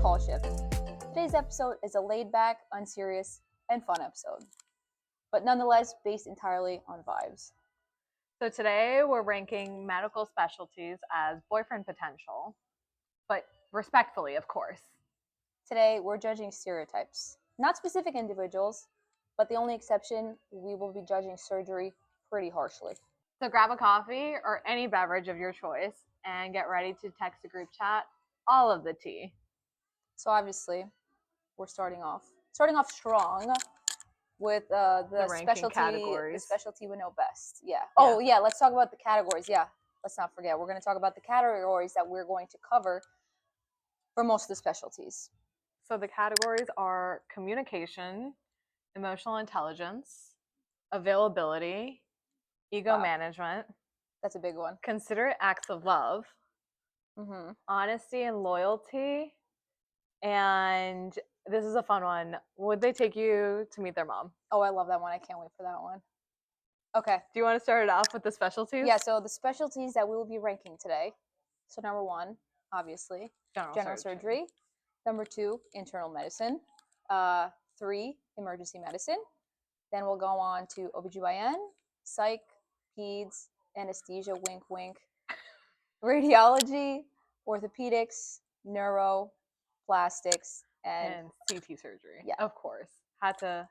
call shift. Today's episode is a laid-back, unserious, and fun episode, but nonetheless based entirely on vibes. So today we're ranking medical specialties as boyfriend potential, but respectfully, of course. Today we're judging stereotypes, not specific individuals, but the only exception, we will be judging surgery pretty harshly. So grab a coffee or any beverage of your choice and get ready to text a group chat all of the tea. So obviously, we're starting off strong with the specialty categories. The specialty we know best. Yeah. Yeah. Oh yeah, let's talk about the categories. Yeah, let's not forget. We're going to talk about the categories that we're going to cover for most of the specialties. So the categories are communication, emotional intelligence, availability, ego management. That's a big one. Considerate acts of love, honesty and loyalty, and this is a fun one. Would they take you to meet their mom? Oh, I love that one. I can't wait for that one. Okay. Do you want to start it off with the specialties? Yeah, so the specialties that we will be ranking today. So number 1, obviously, general surgery. Number 2, internal medicine. 3, emergency medicine. Then we'll go on to OBGYN, psych, peds, anesthesia, wink, wink, radiology, orthopedics, neuro, plastics, and CT surgery. Yeah, of course. Had to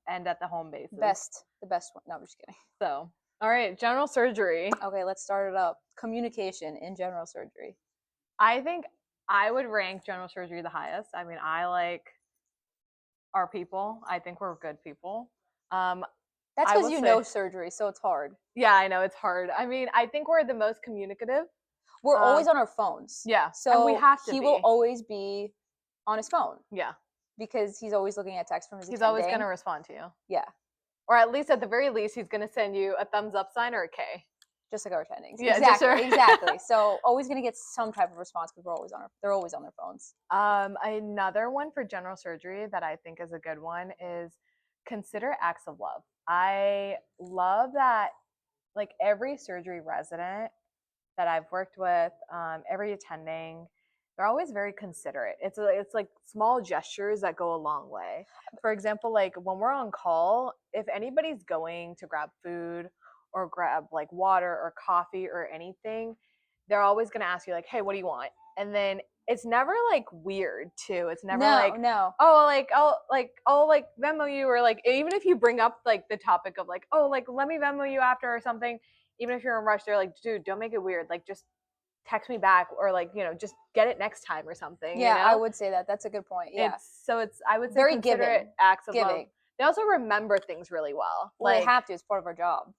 end at the home base. The best one. No, I'm just kidding. So, all right, general surgery. Okay, let's start it up. Communication in general surgery. I think I would rank general surgery the highest. I mean, I like our people. I think we're good people. That's because you know surgery, so it's hard. Yeah, I know it's hard. I mean, I think we're the most communicative. We're always on our phones. Yeah, so and we have to. He will always be on his phone. Yeah, because he's always looking at text from his. He's always going to respond to you. Yeah, or at least at the very least, he's going to send you a thumbs up sign or a K. Just like our attendings. Yeah, exactly. So always going to get some type of response because they're always on their phones. Another one for general surgery that I think is a good one is consider acts of love. I love that, like every surgery resident that I've worked with, every attending, they're always very considerate. It's like small gestures that go a long way. For example, like when we're on call, if anybody's going to grab food or grab like water or coffee or anything, they're always going to ask you like, hey, what do you want? And then it's never like weird too. It's never I'll Venmo you, or like even if you bring up like the topic of like, oh, like let me Venmo you after or something, even if you're in a rush, they're like, dude, don't make it weird. Like just text me back, or like, just get it next time or something. Yeah, I would say that. That's a good point. Yeah. I would say very considerate acts of love. They also remember things really well. Well, they have to. It's part of our job.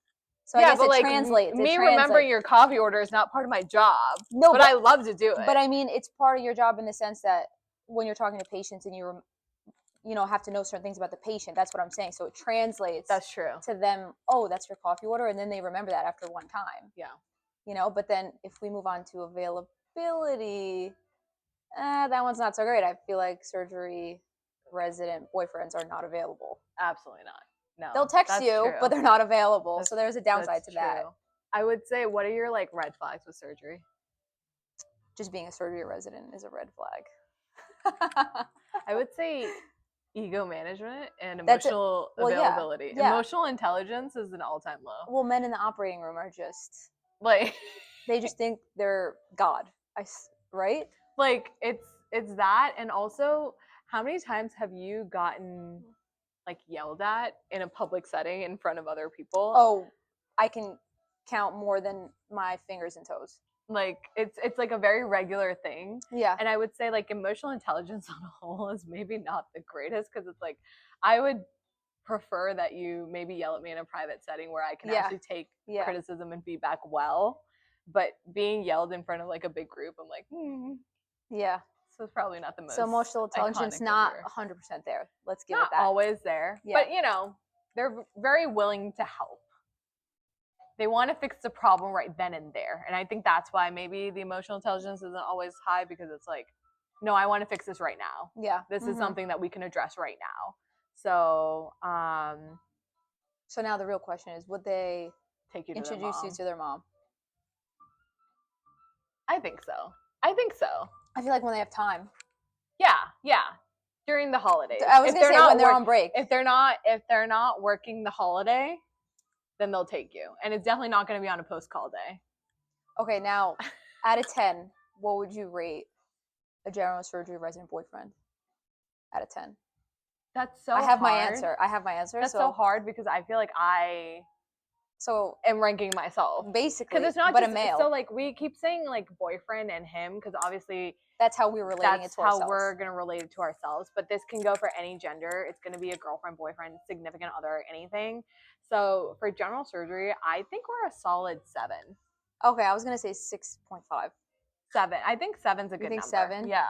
So yeah, I guess but it like translates. Me remembering your coffee order is not part of my job. No, but I love to do it. But I mean, it's part of your job in the sense that when you're talking to patients and you have to know certain things about the patient. That's what I'm saying. So it translates. That's true. To them. Oh, that's your coffee order, and then they remember that after one time. Yeah. But then if we move on to availability, that one's not so great. I feel like surgery resident boyfriends are not available. Absolutely not. No, they'll text you, but they're not available. So there's a downside to that. I would say, what are your like red flags with surgery? Just being a surgery resident is a red flag. I would say ego management and emotional availability. Yeah. Emotional intelligence is an all-time low. Well, men in the operating room are just like they just think they're God. Right? Like it's that, and also how many times have you gotten like yelled at in a public setting in front of other people? Oh, I can count more than my fingers and toes. Like it's like a very regular thing. Yeah. And I would say like emotional intelligence on a whole is maybe not the greatest, because it's like I would prefer that you maybe yell at me in a private setting where I can actually take criticism and feedback well. But being yelled in front of like a big group, I'm like, yeah. So it's probably not the most. So emotional intelligence not 100% there. Let's give it that. Not always there, but they're very willing to help. They want to fix the problem right then and there, and I think that's why maybe the emotional intelligence isn't always high, because it's like, no, I want to fix this right now. Yeah, this is something that we can address right now. So, so now the real question is, would they introduce you to their mom? I think so. I feel like when they have time. Yeah. During the holidays. I was gonna say when they're on break. If they're not working the holiday, then they'll take you. And it's definitely not going to be on a post-call day. Okay, now, out of 10, what would you rate a general surgery resident boyfriend? Out of 10. That's so I have hard. my answer. That's so hard because I feel like I am ranking myself. Basically. Because it's not but just a male. So like we keep saying like boyfriend and him because obviously that's how we're relating it to ourselves. That's how we're going to relate it to ourselves. But this can go for any gender. It's going to be a girlfriend, boyfriend, significant other, anything. So for general surgery, I think we're a solid 7. Okay, I was going to say 6.5. 7. I think 7's a good number. 7? Yeah.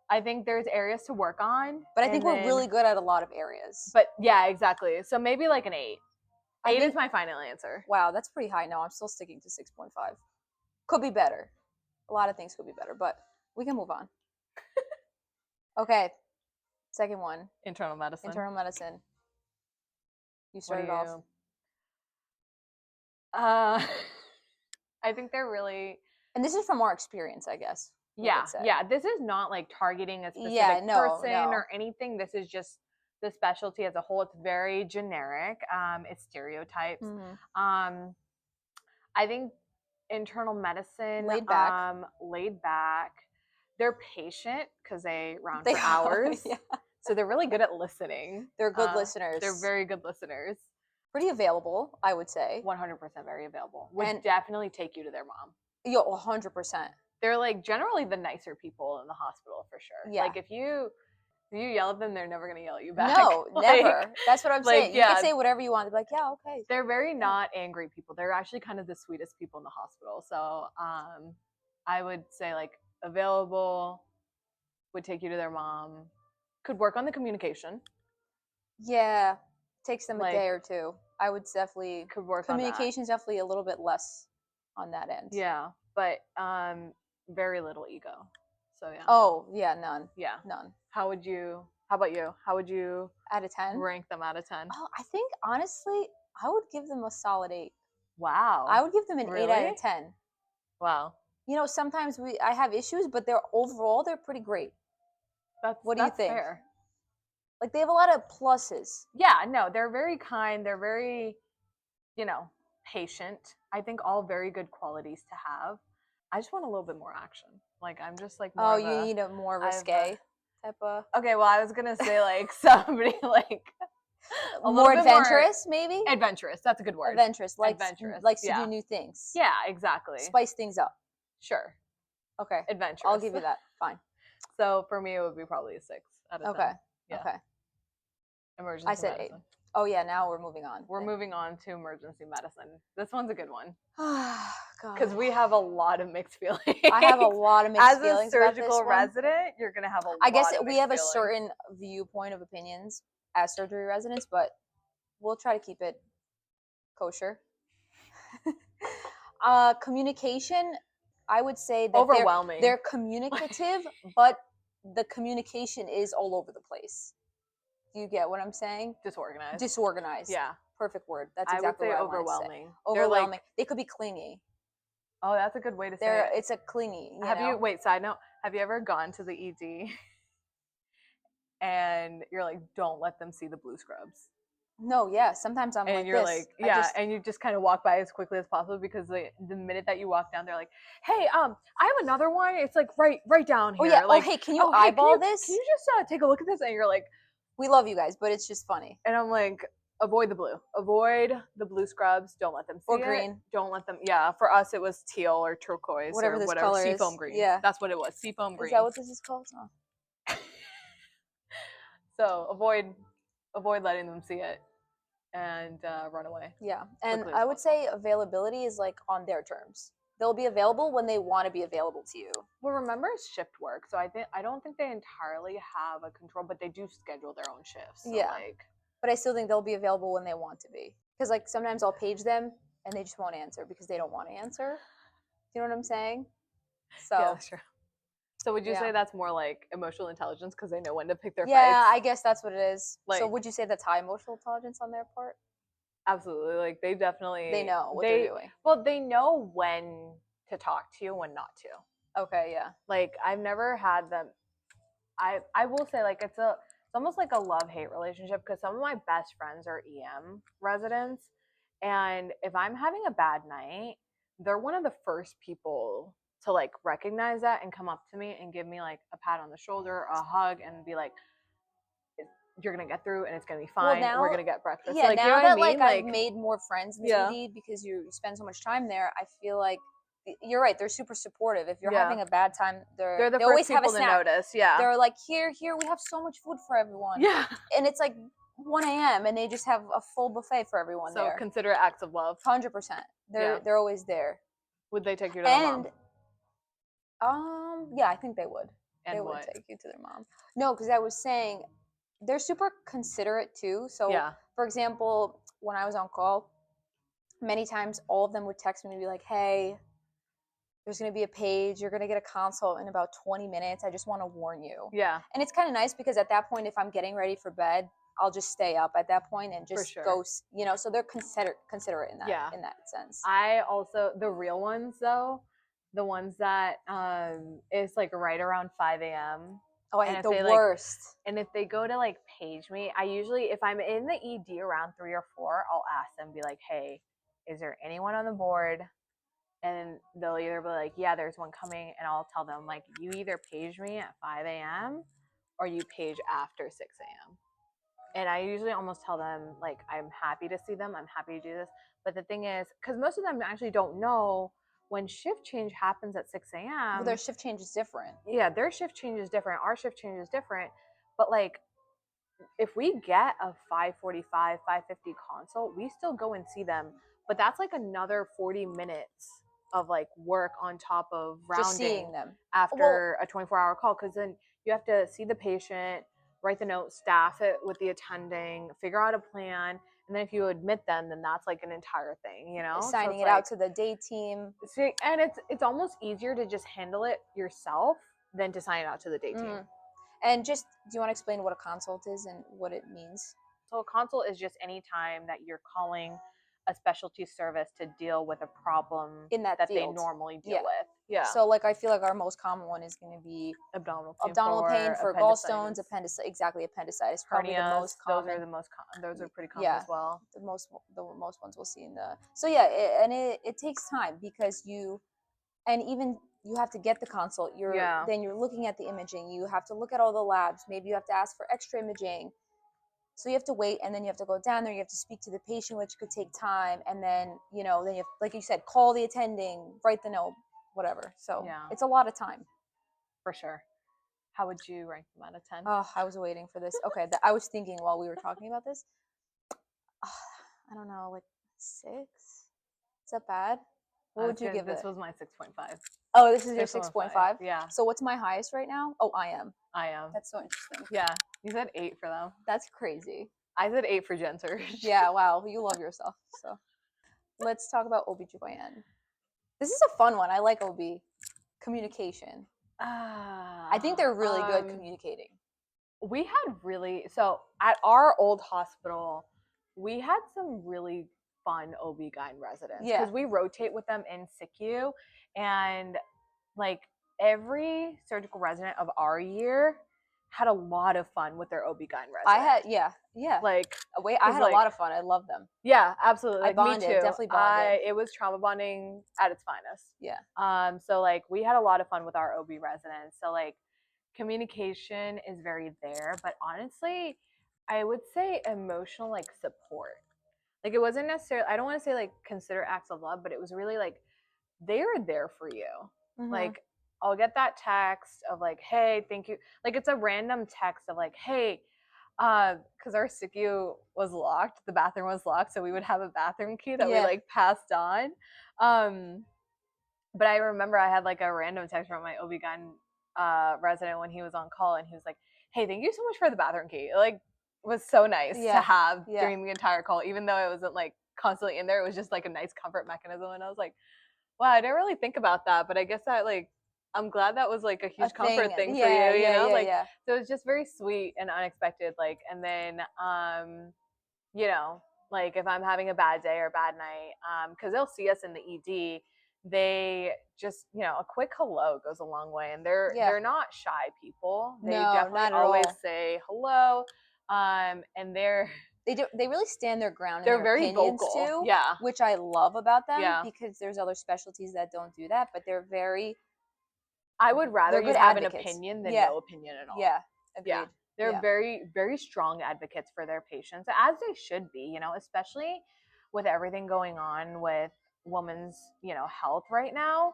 I think there's areas to work on. But I think we're really good at a lot of areas. But yeah, exactly. So maybe like an 8. 8 is my final answer. Wow, that's pretty high. No, I'm still sticking to 6.5. Could be better. A lot of things could be better, but we can move on. Okay. Second one. Internal medicine. Internal medicine. You started off. I think they're really... And this is from our experience, I guess. Yeah. This is not like targeting a specific person or anything. This is just the specialty as a whole. It's very generic. It's stereotypes. Mm-hmm. I think internal medicine, laid back. They're patient because they round for hours. Yeah. So they're really good at listening. They're good listeners. They're very good listeners. Pretty available, I would say. 100% very available. Would definitely take you to their mom. Yo, 100%. They're like generally the nicer people in the hospital for sure. Yeah. Like if you yell at them, they're never gonna yell at you back. No, like, never. That's what I'm saying. Yeah. You can say whatever you want. They're like, yeah, okay. They're very not angry people. They're actually kind of the sweetest people in the hospital. So I would say like available, would take you to their mom, could work on the communication. Yeah. Takes them a day or two. I would definitely could work communication's definitely a little bit less on that end. Yeah. But very little ego. So yeah. Oh, yeah, none. Yeah. None. How about you? How would you out of 10 rank them out of 10? Oh, I think honestly, I would give them a solid 8. Wow. I would give them an 8 out of 10. Wow. You know, sometimes I have issues, but they're pretty great. What do you think? Fair. Like they have a lot of pluses. Yeah, no, they're very kind. They're very, patient. I think all very good qualities to have. I just want a little bit more action. Like I'm just like more you need a more risque type of. Okay, well I was gonna say like somebody like a more adventurous, maybe. Adventurous. That's a good word. Adventurous, likes to do new things. Yeah, exactly. Spice things up. Sure. Okay. Adventurous. I'll give you that. Fine. So for me, it would be probably a 6 out of 10. Yeah. Okay. Emergency I said medicine. 8. Oh yeah, now we're moving on. We're moving on to emergency medicine. This one's a good one. God. Because we have a lot of mixed feelings. I have a lot of mixed feelings. As a surgical resident, you're gonna have a lot. I guess of we have feelings. A certain viewpoint of opinions as surgery residents, but we'll try to keep it kosher. Communication, I would say that overwhelming. They're communicative, but the communication is all over the place. Do you get what I'm saying? Disorganized. Yeah. Perfect word. That's exactly what I overwhelming. Overwhelming. Like, they could be clingy. Oh, that's a good way to say it. It's a clingy. Side note, have you ever gone to the ED and you're like, don't let them see the blue scrubs? No, yeah. Sometimes I'm and you're like, and you just kind of walk by as quickly as possible because the minute that you walk down, they're like, hey, I have another one. It's like right down here. Oh yeah. Like, hey, can you eyeball this? Can you just take a look at this? And you're like, we love you guys, but it's just funny. And I'm like, avoid the blue. Avoid the blue scrubs. Don't let them see or green. It. Don't let them. Yeah, for us it was teal or turquoise whatever or color seafoam is. green. Yeah, that's what it was. Seafoam green. Is that what this is called? Oh. So avoid letting them see it and run away. Yeah, and I would say availability is like on their terms. They'll be available when they want to be available to you. Well, remember it's shift work, so I don't think they entirely have a control, but they do schedule their own shifts. So yeah, but I still think they'll be available when they want to be. Because like sometimes I'll page them and they just won't answer because they don't want to answer. You know what I'm saying? So yeah, that's true. So would you say that's more like emotional intelligence because they know when to pick their fights? Yeah, I guess that's what it is. Like, so would you say that's high emotional intelligence on their part? Absolutely. Like they know what they're doing. Well, they know when to talk to you and when not to. Okay, yeah. Like I've never had them I will say, like, it's almost like a love-hate relationship, because some of my best friends are EM residents, and if I'm having a bad night, they're one of the first people to like recognize that and come up to me and give me like a pat on the shoulder, a hug, and be like, you're gonna get through and it's gonna be fine. Well, We're gonna get breakfast. Yeah, like, now you know that what I mean? I've made more friends in the Yeah. ED because you spend so much time there, I feel like you're right. They're super supportive. If you're Yeah. having a bad time, They're the they first always have a people to snack. notice. Yeah. They're like, here, we have so much food for everyone. Yeah. And it's like 1 a.m. and they just have a full buffet for everyone So there. consider it acts of love. 100%. They're always there. Would they take you to their mom? Yeah, I think they would. And they what? would take you to their mom. No, because I was saying they're super considerate too. So, Yeah. for example, when I was on call, many times all of them would text me and be like, hey, there's going to be a page. You're going to get a consult in about 20 minutes. I just want to warn you. Yeah. And it's kind of nice because at that point, if I'm getting ready for bed, I'll just stay up at that point and just go, so they're considerate in that, in that sense. I also, the real ones though, the ones that is like right around 5 a.m. Oh, I hate the worst. And if they go to like page me, I usually, if I'm in the ED around 3 or 4, I'll ask them, be like, hey, is there anyone on the board? And they'll either be like, yeah, there's one coming. And I'll tell them, like, you either page me at 5 a.m. or you page after 6 a.m. And I usually almost tell them, like, I'm happy to see them. I'm happy to do this. But the thing is, because most of them actually don't know when shift change happens at 6 a.m. Well, their shift change is different. Yeah, their shift change is different. Our shift change is different. But, like, if we get a 5:45, 5:50 consult, we still go and see them. But that's like another 40 minutes of like work on top of rounding just seeing them after a 24-hour call, because then you have to see the patient, write the note, staff it with the attending, figure out a plan, and then if you admit them, then that's like an entire thing, signing it out to the day team. And it's almost easier to just handle it yourself than to sign it out to the day team. And just, do you want to explain what a consult is and what it means? So a consult is just any time that you're calling a specialty service to deal with a problem in that they normally deal with. Yeah. So like, I feel like our most common one is going to be abdominal pain for gallstones, appendicitis. Probably hernias, the most common. Those are the most those are pretty common as well. The most ones we'll see in the. So yeah, it takes time because you have to get the consult. Then you're looking at the imaging. You have to look at all the labs. Maybe you have to ask for extra imaging. So you have to wait, and then you have to go down there. You have to speak to the patient, which could take time, and then then you have, like you said, call the attending, write the note, whatever. So it's a lot of time, for sure. How would you rank them out of 10? Oh, I was waiting for this. Okay, I was thinking while we were talking about this. I don't know, like 6. Is that bad? What would you give it? This was my 6.5. Oh, this is your 6.5? Yeah. So what's my highest right now? Oh, I am. That's so interesting. Yeah. You said 8 for them. That's crazy. I said 8 for Gen Surg. Yeah, wow. You love yourself. So let's talk about OBGYN. This is a fun one. I like OB. Communication. I think they're really good communicating. We had so at our old hospital, we had some really fun OB-GYN residents. Yeah. Because we rotate with them in SICU, and like every surgical resident of our year had a lot of fun with their OB-GYN resident. Like, I had a lot of fun. I love them. Yeah, absolutely. Like, me too. Definitely bonded. It was trauma bonding at its finest. Yeah. So like we had a lot of fun with our OB residents. So like communication is very there, but honestly, I would say emotional like support. Like, it wasn't necessarily, I don't want to say like consider acts of love, but it was really like they were there for you. Mm-hmm. Like, I'll get that text of like, hey, thank you. Like, it's a random text of like, hey, because our SICU was locked, the bathroom was locked, so we would have a bathroom key that we like passed on. But I remember I had like a random text from my OB-GYN resident when he was on call, and he was like, hey, thank you so much for the bathroom key. Like, it was so nice to have during the entire call, even though it wasn't like constantly in there. It was just like a nice comfort mechanism. And I was like, wow, I didn't really think about that, but I guess that like, I'm glad that was like a huge comfort thing for you, you know? So it was just very sweet and unexpected. Like, and then, you know, like if I'm having a bad day or a bad night, because they'll see us in the ED, they just, a quick hello goes a long way, and they're not shy people. They definitely always say hello, and they really stand their ground in they're their very opinions vocal, too, which I love about them, because there's other specialties that don't do that, but they're very, I would rather you have an opinion than no opinion at all. Agreed. They're very, very strong advocates for their patients, as they should be, especially with everything going on with women's, health right now.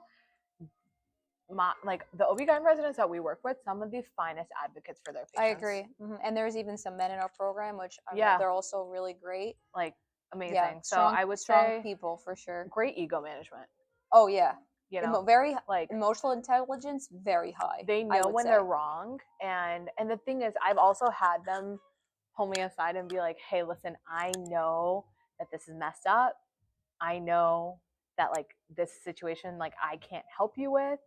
Like the OB/GYN residents that we work with, some of the finest advocates for their patients. I agree. And there's even some men in our program, which they're also really great. Like amazing. Yeah, so I would say people for sure. Great ego management. Oh yeah. Very like emotional intelligence, very high. They know when they're wrong, and the thing is, I've also had them pull me aside and be like, "Hey, listen, I know that this is messed up. I know that like this situation, like I can't help you with,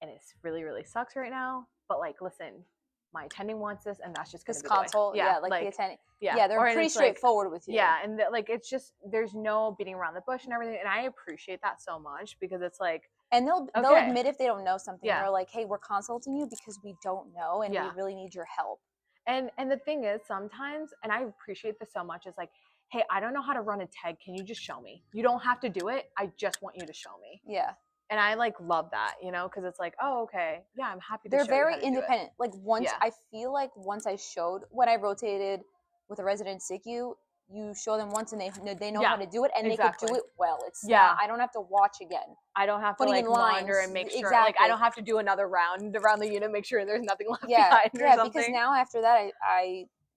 and it's really, really sucks right now. But like, listen, my attending wants this, and that's just this consult. Yeah, like the attending. Yeah, they're pretty straightforward with you. Yeah, and like it's just there's no beating around the bush and everything, and I appreciate that so much, because it's like, and they'll admit if they don't know something. They're like, hey, we're consulting you because we don't know, and we really need your help. And the thing is, sometimes, and I appreciate this so much, is like, hey, I don't know how to run a TEG. Can you just show me? You don't have to do it. I just want you to show me. Yeah. And I like love that, because it's like, oh, okay, yeah, I'm happy to They're show you how very to independent. Do it. Like I feel like once I showed, when I rotated with a resident SICU, you show them once and they know how to do it, and they could do it well. It's not, I don't have to watch again. I don't have to like monitor and make sure. Like I don't have to do another round around the unit, make sure there's nothing left behind or something. Because now after that,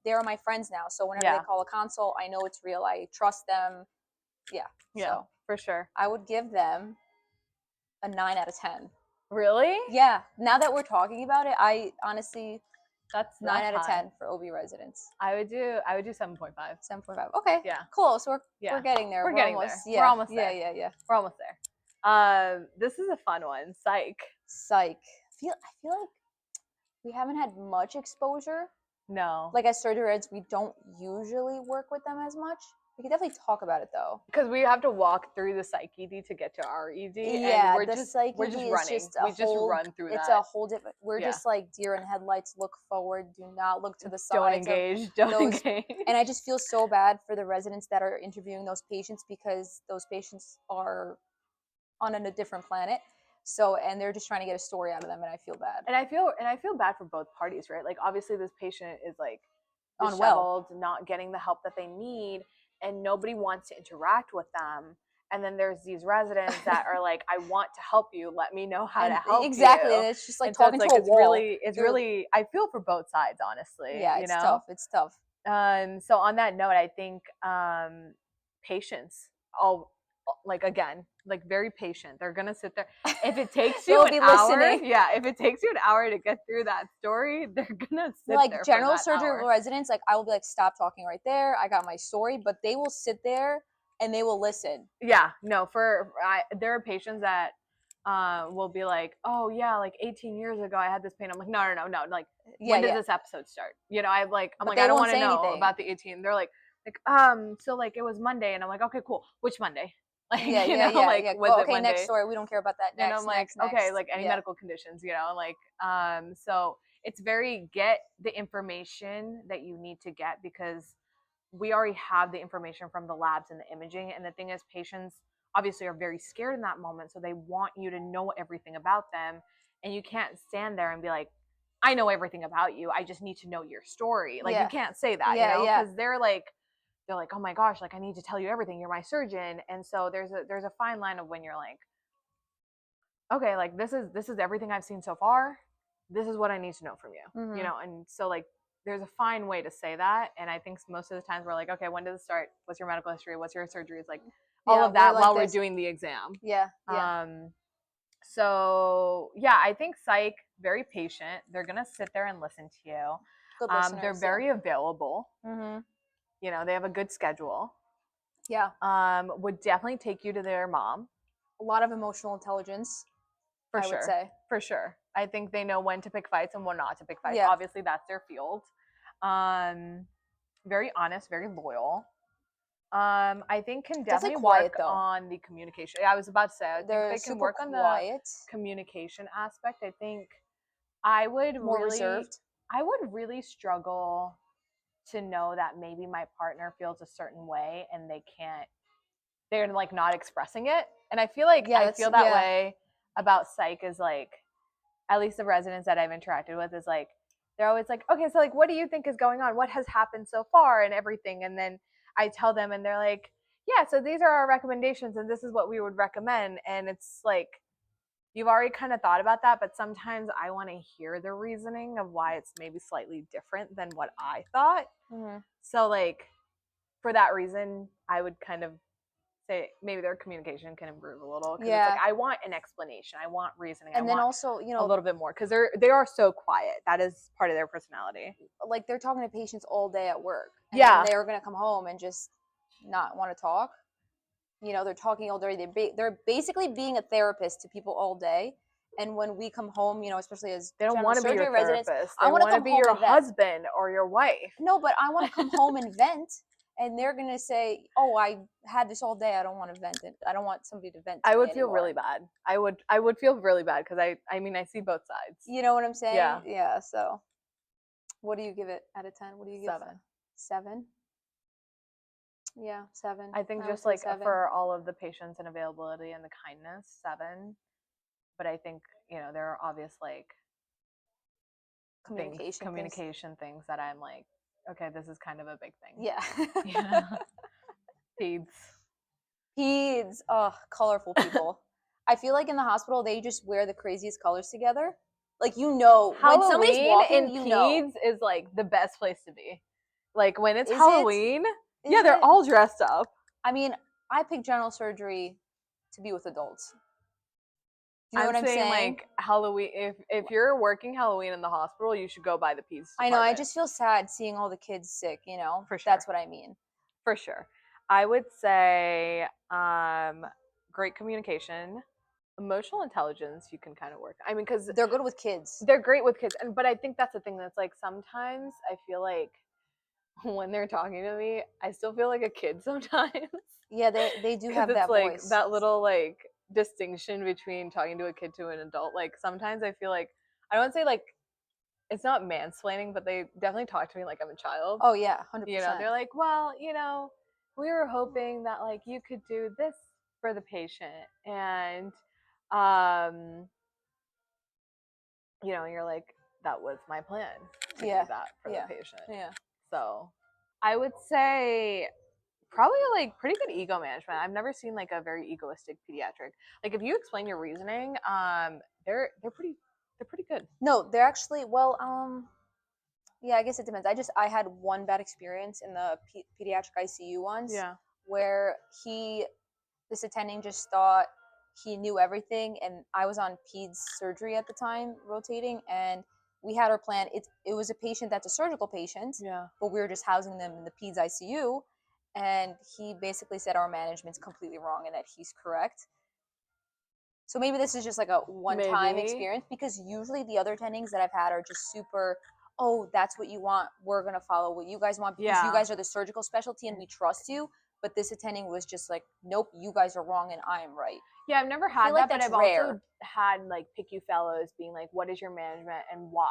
they're my friends now. So whenever they call a consult, I know it's real. I trust them. Yeah. So for sure. I would give them a 9 out of 10. Really? Yeah. Now that we're talking about it, I honestly, that's 9 out of 10 for OB residents. I would do 7.5. 7.5. Okay. Yeah. Cool. So we're getting there. We're getting there. Yeah. We're almost there. Yeah. We're almost there. This is a fun one. Psych. I feel like we haven't had much exposure. No. Like as surgery residents, we don't usually work with them as much. We can definitely talk about it though, because we have to walk through the psych ED to get to our ED. Yeah, and we're just running. We just run through that. It's a whole different. We're just like deer in headlights. Look forward. Do not look to the sides. Don't engage. And I just feel so bad for the residents that are interviewing those patients, because those patients are on a different planet. So, and they're just trying to get a story out of them, and I feel bad. And I feel bad for both parties, right? Like obviously this patient is like unwell, not getting the help that they need, and nobody wants to interact with them. And then there's these residents that are like, I want to help you. Let me know how to help you. Exactly. And it's just like talking to a wall. It's really, I feel for both sides, honestly. Yeah, it's tough. It's tough. So on that note, I think patience, very patient. They're going to sit there. If it takes you an hour, if it takes you an hour to get through that story, they're going to sit there like general surgery hour. Residents, like I will be like, stop talking right there. I got my story, but they will sit there and they will listen. Yeah, no, there are patients that will be like, oh yeah, like 18 years ago I had this pain. I'm like, no. Like, when does this episode start? I'm like, I don't want to know about the 18. They're like, so like it was Monday, and I'm like, okay, cool. Which Monday? Like, okay, next story. We don't care about that. Next, and I'm like, okay, like any medical conditions, so it's get the information that you need to get, because we already have the information from the labs and the imaging. And the thing is, patients obviously are very scared in that moment, so they want you to know everything about them, and you can't stand there and be like, I know everything about you, I just need to know your story. Like, you can't say that, because they're like, oh my gosh, like I need to tell you everything, you're my surgeon. And so there's a fine line of when you're like, okay, like this is everything I've seen so far, this is what I need to know from you. And so like there's a fine way to say that. And I think most of the times we're like, okay, when does it start? What's your medical history? What's your surgery? It's like all of that while we're doing the exam. So yeah, I think psych, very patient. They're gonna sit there and listen to you. Good listeners, they're very available. They have a good schedule. Yeah. Would definitely take you to their mom. A lot of emotional intelligence. I would say. For sure. I think they know when to pick fights and when not to pick fights. Obviously, that's their field. Very honest, very loyal. I think can That's, like, definitely quiet, work though. on the communication. Yeah, I was about to say, I think They're they can super work on the quiet, communication aspect. I think I would more really, reserved. I would really struggle to know that maybe my partner feels a certain way and they're like not expressing it. And I feel like I feel that way about psych is like, at least the residents that I've interacted with is like, they're always like, okay, so like, what do you think is going on? What has happened so far and everything? And then I tell them and they're like, yeah, so these are our recommendations and this is what we would recommend. And it's like, you've already kind of thought about that, but sometimes I want to hear the reasoning of why it's maybe slightly different than what I thought. Mm-hmm. So like, for that reason, I would kind of say maybe their communication can improve a little, because it's like, I want an explanation, I want reasoning, and I then want also, you know, a little bit more, because they are so quiet. That is part of their personality. like, they're talking to patients all day at work, and Yeah. then they're gonna come home and just not want to talk. You know, they're talking all day. They're basically being a therapist to people all day. And when we come home, you know, especially as They don't general want to be your surgery residents, therapist. I They want to want to come be home your and vent. husband or your wife. No, but I want to come home and vent, and they're gonna say, "Oh, I had this all day. I don't want to vent it. I don't want somebody to vent to I would me feel anymore." really bad. I would feel really bad, because I mean, I see both sides. You know what I'm saying? Yeah. Yeah. So, what do you give it out of 10? What do you give? 7. 7. Yeah, 7. I think would just say like 7. for all of the patience and availability and the kindness, 7. But I think, you know, there are obvious like communication things that I'm like, okay, this is kind of a big thing. Yeah. Yeah. Peds. Peds. Oh, colorful people. I feel like in the hospital they just wear the craziest colors together. Like, you know, when somebody's Halloween walking, in you peds know. is like the best place to be. Like when it's Is it? Halloween, Is yeah, they're it? all dressed up. I mean, I picked general surgery to be with adults. Do you know what I'm saying? Like Halloween, if you're working Halloween in the hospital, you should go by the peds department. I know. I just feel sad seeing all the kids sick. You know, For sure. That's what I mean. For sure. I would say great communication, emotional intelligence. You can kind of work. I mean, because they're good with kids. They're great with kids, but I think that's the thing. That's like sometimes I feel like when they're talking to me, I still feel like a kid sometimes. Yeah, they do have that like voice. That little like distinction between talking to a kid to an adult. Like sometimes I feel like, I don't say like, it's not mansplaining, but they definitely talk to me like I'm a child. Oh yeah, 100%. You know, they're like, well, you know, we were hoping that like you could do this for the patient, and you know, you're like, that was my plan to do that for the patient. Yeah. So I would say probably like pretty good ego management. I've never seen like a very egoistic pediatric. Like if you explain your reasoning, they're pretty good. No, they're actually, well, yeah, I guess it depends. I had one bad experience in the pediatric ICU once. Yeah. Where this attending just thought he knew everything, and I was on peds surgery at the time, rotating, and we had our plan. It was a patient that's a surgical patient. Yeah. But we were just housing them in the peds ICU, and he basically said our management's completely wrong and that he's correct. So maybe this is just like a one-time experience, because usually the other attendings that I've had are just super, oh, that's what you want, we're going to follow what you guys want because you guys are the surgical specialty and we trust you. But this attending was just like, nope, you guys are wrong and I am right. Yeah, I've never had that, but I've also had like PICU fellows being like, what is your management and why?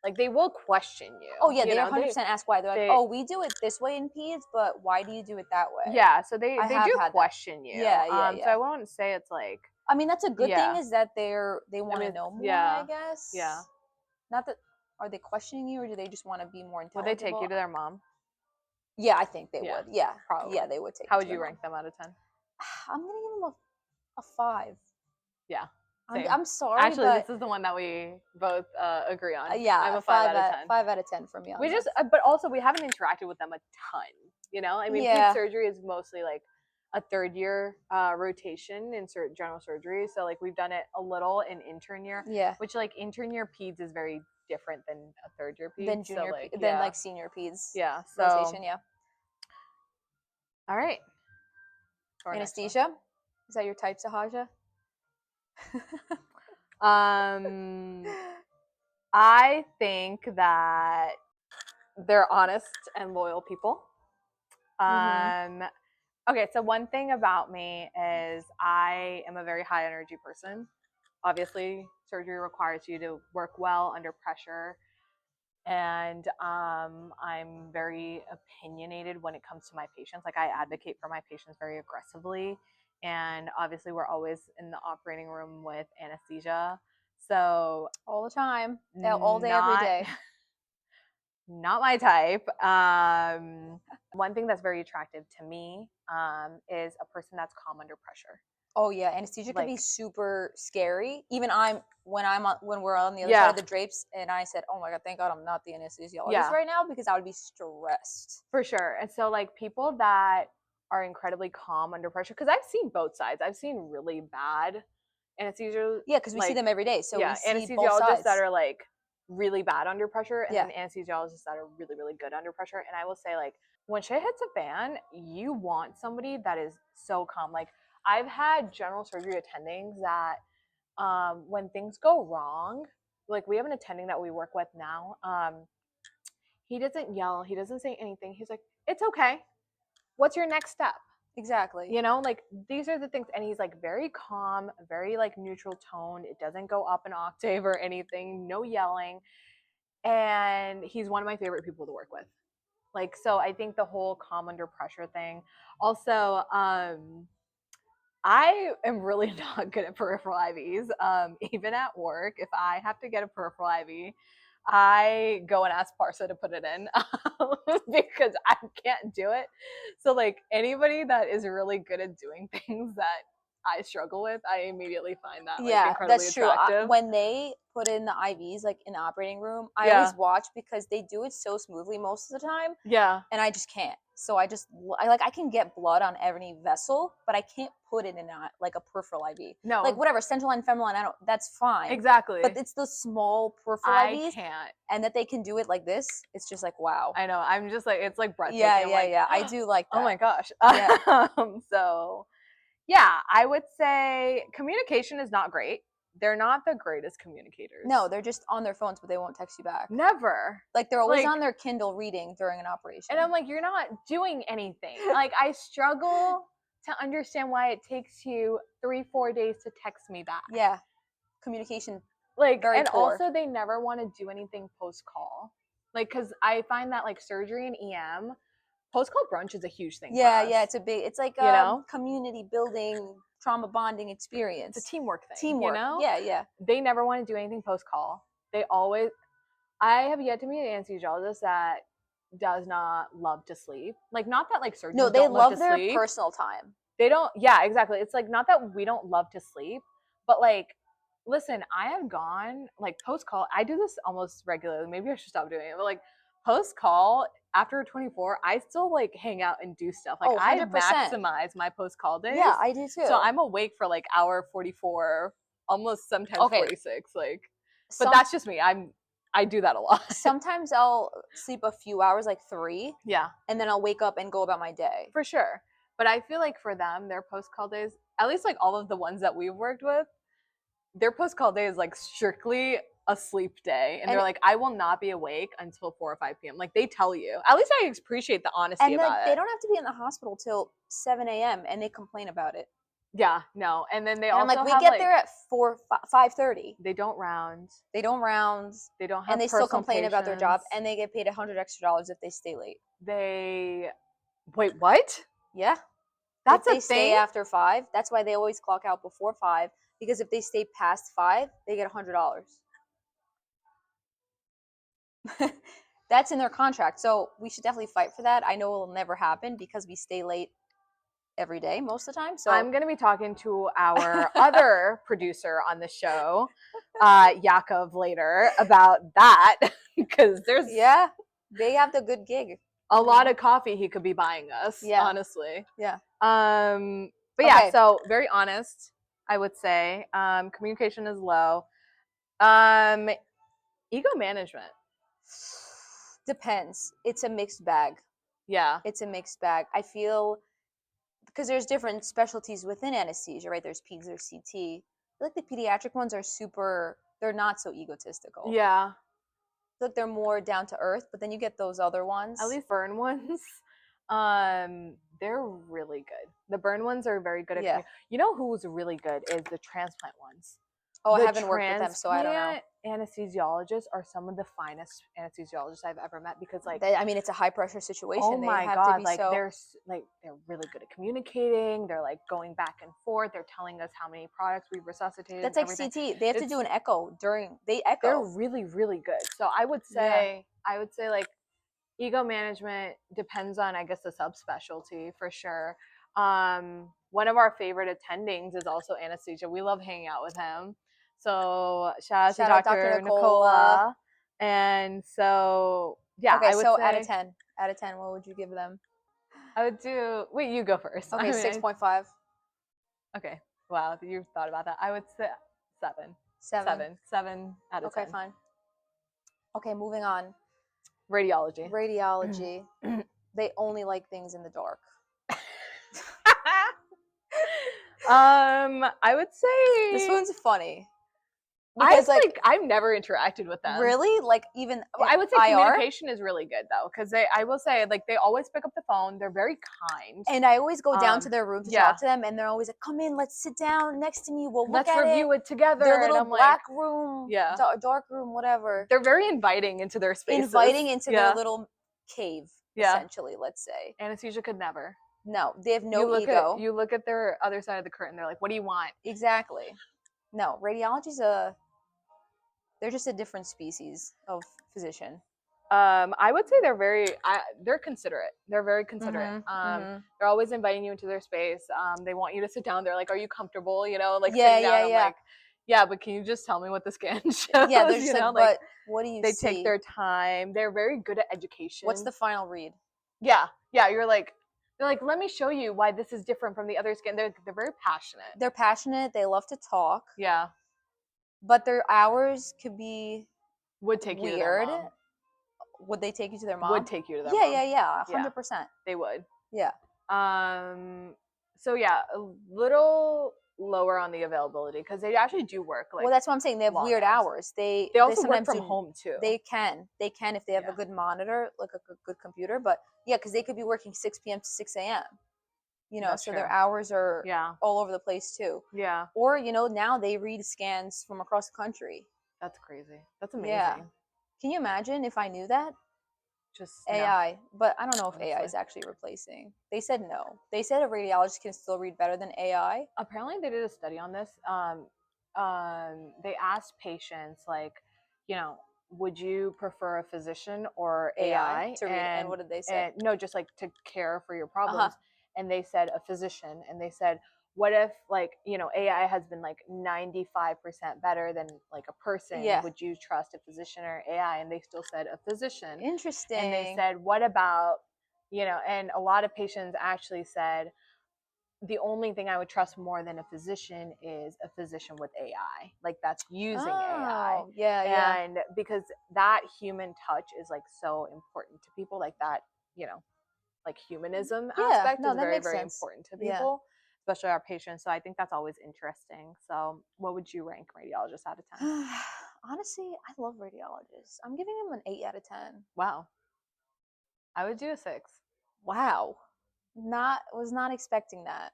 Like they will question you. Oh yeah, they 100% ask why. They're like, oh, we do it this way in peds, but why do you do it that way? Yeah, so they do question you. Yeah. So I wouldn't say it's like, I mean, that's a good thing, is that they want to know more, I guess. Yeah. Not that, are they questioning you, or do they just want to be more intelligent? Would they take you to their mom? Yeah, I think they would. Yeah, probably. Yeah, they would take. How would you rank them out of 10? I'm gonna give them a 5. Yeah. I'm sorry. Actually, this is the one that we both agree on. Yeah, I'm a 5 out of 10. 5 out of 10 for me. We just, but also we haven't interacted with them a ton. You know, I mean, peds surgery is mostly like a third year rotation in general surgery. So like we've done it a little in intern year. Yeah. Which like intern year peds is very different than a third year peds. Than junior, than like senior peds. Yeah. So, rotation. Yeah. All right. Anesthesia. Is that your type, Sahaja? I think that they're honest and loyal people. Okay, so one thing about me is I am a very high energy person. Obviously, surgery requires you to work well under pressure. And I'm very opinionated when it comes to my patients. Like I advocate for my patients very aggressively. And obviously we're always in the operating room with anesthesia. So all the time, all day, every day. Not my type. One thing that's very attractive to me is a person that's calm under pressure. Oh yeah, anesthesia can be super scary. Even when we're on the other side of the drapes, and I said, "Oh my god, thank God I'm not the anesthesiologist right now because I would be stressed." For sure. And so like people that are incredibly calm under pressure, because I've seen both sides. I've seen really bad anesthesia. Yeah, because we see them every day. So yeah, we see both sides. that are like really bad under pressure, and then anesthesiologists that are really, really good under pressure. And I will say, like, when shit hits a fan, you want somebody that is so calm. Like, I've had general surgery attendings that when things go wrong, like we have an attending that we work with now, he doesn't yell, he doesn't say anything. He's like, "It's okay. What's your next step?" Exactly. You know, like these are the things. And he's like very calm, very like neutral toned. It doesn't go up an octave or anything, no yelling. And he's one of my favorite people to work with. Like, so I think the whole calm under pressure thing. Also, I am really not good at peripheral IVs. Even at work, if I have to get a peripheral IV, I go and ask Parsa to put it in because I can't do it. So like anybody that is really good at doing things that I struggle with, I immediately find that like incredibly attractive. True. When they put in the IVs like in the operating room, I always watch because they do it so smoothly most of the time. Yeah. And I just can't. So I can get blood on any vessel, but I can't put it in like a peripheral IV. No. Like whatever, central line, femoral line, that's fine. Exactly. But it's the small peripheral IVs. I can't. And that they can do it like this, it's just like, wow. I know. I'm just like, it's like breathtaking. Yeah. I do like that. Oh my gosh. Yeah. So yeah, I would say communication is not great. They're not the greatest communicators. No, they're just on their phones, but they won't text you back. Never. Like they're always on their Kindle reading during an operation. And I'm like, you're not doing anything. Like I struggle to understand why it takes you 3-4 days to text me back. Yeah. Communication. Like, very and poor. also they never want to do anything post-call. Like, cause I find that like surgery and EM, post-call brunch is a huge thing. Yeah, yeah, it's like a community building, trauma bonding experience. It's a teamwork thing. Teamwork, you know? Yeah. They never want to do anything post-call. I have yet to meet an anesthesiologist that does not love to sleep. Like, not that like surgeons don't love to sleep. No, they love their personal time. They don't, yeah, exactly. It's like not that we don't love to sleep, but like, listen, I have gone like post-call, I do this almost regularly. Maybe I should stop doing it, but like post-call, after 24, I still like hang out and do stuff. Like I maximize my post-call days. Yeah, I do too. So I'm awake for like hour 44, almost sometimes 46. Like, but that's just me. I do that a lot. Sometimes I'll sleep a few hours, like 3. Yeah. And then I'll wake up and go about my day. For sure. But I feel like for them, their post-call days, at least like all of the ones that we've worked with, their post-call day is like strictly a sleep day, and they're like, I will not be awake until 4 or 5 p.m. Like they tell you. At least I appreciate the honesty about it. They don't have to be in the hospital till 7 a.m. and they complain about it. Yeah, no. And then they also I'm like, we get there at 5:30. They don't round. They don't round. They don't have. And they still complain about their job, and they get paid $100 extra if they stay late. Wait, what? Yeah, that's a thing. They stay after 5. That's why they always clock out before 5. Because if they stay past 5, they get $100. That's in their contract, so we should definitely fight for that. I know it will never happen because we stay late every day most of the time. So I'm going to be talking to our other producer on the show, Yakov, later about that because there's they have the good gig. A lot of coffee he could be buying us. Honestly. Yeah. But yeah, so very honest, I would say. Communication is low. Ego management. Depends. It's a mixed bag. Yeah. It's a mixed bag. I feel because there's different specialties within anesthesia, right? There's peds, there's CT. I feel like the pediatric ones are they're not so egotistical. Yeah. I feel like they're more down to earth, but then you get those other ones. At least burn ones. They're really good. The burn ones are very good at Yeah. You know who's really good is the transplant ones. Oh, I The haven't worked with them, so I don't know. transplant anesthesiologists are some of the finest anesthesiologists I've ever met because, like, I mean, it's a high pressure situation. oh They my have god, to be like so. they're really good at communicating. They're like going back and forth. They're telling us how many products we've resuscitated. That's like everything. CT. They have to do an echo during. They echo. They're really, really good. So I would say, like, ego management depends on, I guess, the subspecialty for sure. One of our favorite attendings is also anesthesia. We love hanging out with him. So shout out to Dr. Nicola. And so yeah, okay, I would so say, out of 10, what would you give them? I would do. Wait, you go first. Okay, 6.5. Okay, wow, you've thought about that. I would say 7. 7 out of 10. Okay, fine. Okay, moving on. Radiology. They only like things in the dark. I would say this one's funny. Because like I've never interacted with them. Really? Like even I would say IR? communication is really good though, because I will say, like, they always pick up the phone. They're very kind. And I always go down to their room to talk to them, and they're always like, "Come in, let's sit down next to me. We'll look at it. Let's review it together." Their little black room, dark room, whatever. They're very inviting into their spaces. Inviting into their little cave, essentially. Let's say anesthesia could never. No, they have no ego. You look at their other side of the curtain. They're like, "What do you want?" Exactly. No, radiology's they're just a different species of physician. I would say they're considerate. They're very considerate. They're always inviting you into their space. They want you to sit down. They're like, "Are you comfortable?" You know, like sitting down. I'm like, yeah, but can you just tell me what the scan shows? Yeah, they're just like, but what do you see? They take their time. They're very good at education. What's the final read? Yeah. They're like, let me show you why this is different from the other scan. They're very passionate. They're passionate. They love to talk. Yeah. But their hours could be would take weird. You to their mom. Would they take you to their mom? Would take you to their mom. Yeah, 100%. They would. Yeah. So yeah, a little lower on the availability because they actually do work. Like, well, that's what I'm saying. They have weird hours. They also work from home too. They can if they have a good monitor, like a good computer. But yeah, because they could be working 6 p.m. to 6 a.m. You know, that's so true. Their hours are all over the place too. Yeah. Or, you know, now they read scans from across the country. That's crazy. That's amazing. Yeah. Can you imagine if I knew that? Just AI. But I don't know if AI is actually replacing. They said no. They said a radiologist can still read better than AI. Apparently they did a study on this. They asked patients, like, you know, would you prefer a physician or AI to read? And what did they say? No, just like to care for your problems. And they said a physician. And they said, what if, like, you know, AI has been like 95% better than like a person? Yeah. Would you trust a physician or AI? And they still said a physician. Interesting. And they said, what about, you know, and a lot of patients actually said, the only thing I would trust more than a physician is a physician with AI, like that's using AI. Yeah. And because that human touch is like so important to people, like that, you know, like humanism aspect is very, very important to people, especially our patients. So I think that's always interesting. So what would you rank radiologists out of 10? Honestly, I love radiologists. I'm giving them an 8 out of 10. Wow. I would do a 6. Wow. Was not expecting that.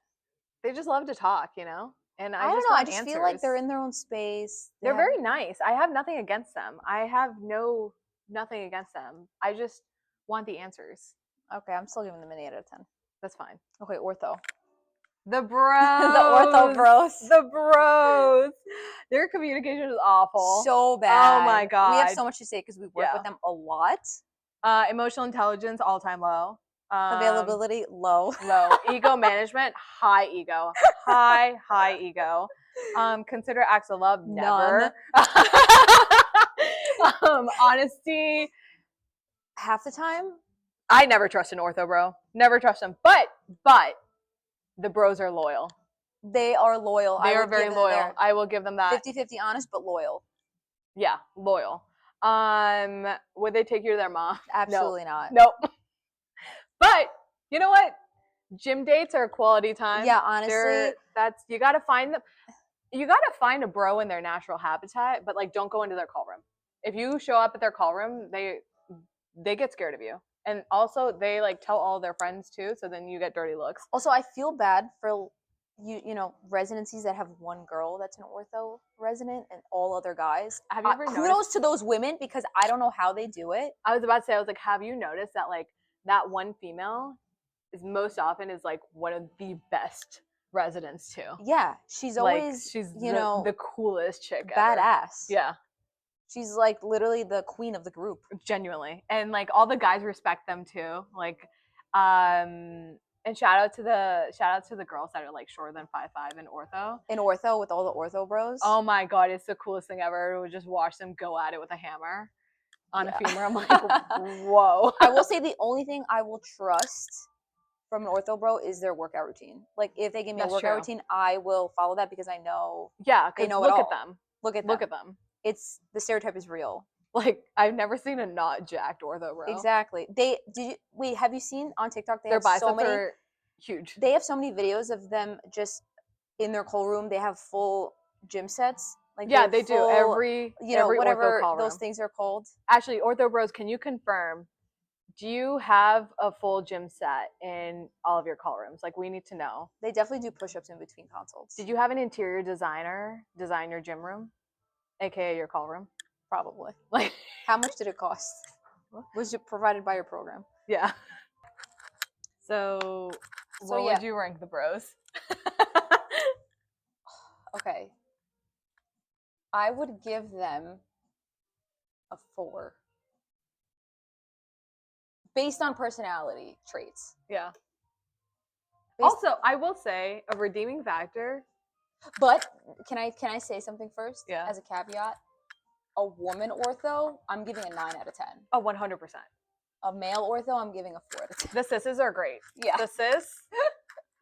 They just love to talk, you know? And I don't know. I just feel like they're in their own space. They're very nice. I have nothing against them. I have nothing against them. I just want the answers. Okay, I'm still giving them an 8 out of 10. That's fine. Okay, ortho. The bros. The ortho bros. The bros. Their communication is awful. So bad. Oh my God. We have so much to say because we work with them a lot. Emotional intelligence, all-time low. Availability, low. Ego management, high ego. High ego. Consider acts of love, never. Honesty. Half the time. I never trust an ortho bro. Never trust them. But the bros are loyal. They are loyal. They are very loyal. I will give them that. 50-50 honest, but loyal. Yeah, loyal. Would they take you to their mom? Absolutely not. Nope. But you know what? Gym dates are quality time. Yeah, honestly, you gotta find them. You gotta find a bro in their natural habitat, but like don't go into their call room. If you show up at their call room, they get scared of you. And also they like tell all their friends too, so then you get dirty looks. Also, I feel bad for residencies that have one girl that's an ortho resident and all other guys. Have you ever kudos noticed? to those women because I don't know how they do it. I was about to say, I was like, have you noticed that like that one female is most often is like one of the best residents too? Yeah, she's always she's the coolest chick badass. Ever. Yeah. She's like literally the queen of the group. Genuinely. And like all the guys respect them too. Like and shout out to the girls that are like shorter than 5'5" in ortho. In ortho with all the ortho bros. Oh my god, it's the coolest thing ever. To just watch them go at it with a hammer on a femur. I'm like, whoa. I will say the only thing I will trust from an ortho bro is their workout routine. Like if they give me a workout routine, I will follow that because I know. Yeah, they know look it all. at them. Look at them. It's the stereotype is real. Like I've never seen a not jacked ortho bro. Exactly. Have you seen on TikTok their biceps are huge. They have so many videos of them just in their call room. They have full gym sets. Like they do every whatever ortho those things are called. Actually, ortho bros, can you confirm? Do you have a full gym set in all of your call rooms? Like we need to know. They definitely do push-ups in between consults. Did you have an interior designer design your gym room, aka your call room? Probably. Like, how much did it cost? Was it provided by your program? Yeah. So what would you rank the bros? Okay. I would give them a 4. Based on personality traits. Yeah. Also, I will say a redeeming factor. But can I say something first? Yeah. As a caveat? A woman ortho, I'm giving a 9 out of 10. Oh, 100%. A male ortho, I'm giving a 4 out of 10. The sisses are great. Yeah. The cis,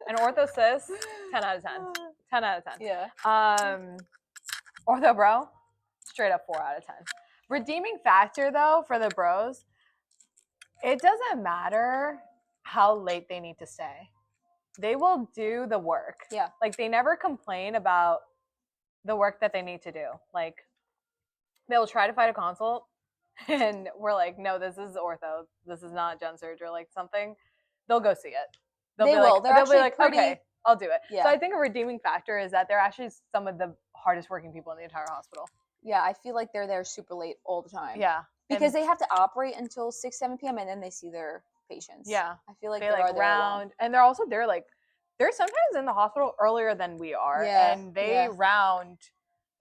an ortho cis, 10 out of 10. 10 out of 10. Yeah. Ortho bro, straight up 4 out of 10. Redeeming factor though for the bros, it doesn't matter how late they need to stay. They will do the work. Yeah. Like they never complain about the work that they need to do. Like they'll try to fight a consult and we're like, no, this is ortho. This is not gen surgery or like something. They'll go see it. They'll be like, okay, I'll do it. Yeah. So I think a redeeming factor is that they're actually some of the hardest working people in the entire hospital. Yeah, I feel like they're there super late all the time. Yeah. Because they have to operate until 6, 7 p.m. and then they see their patients. Yeah. I feel like they like round. And they're also they're sometimes in the hospital earlier than we are. Yeah. And they round.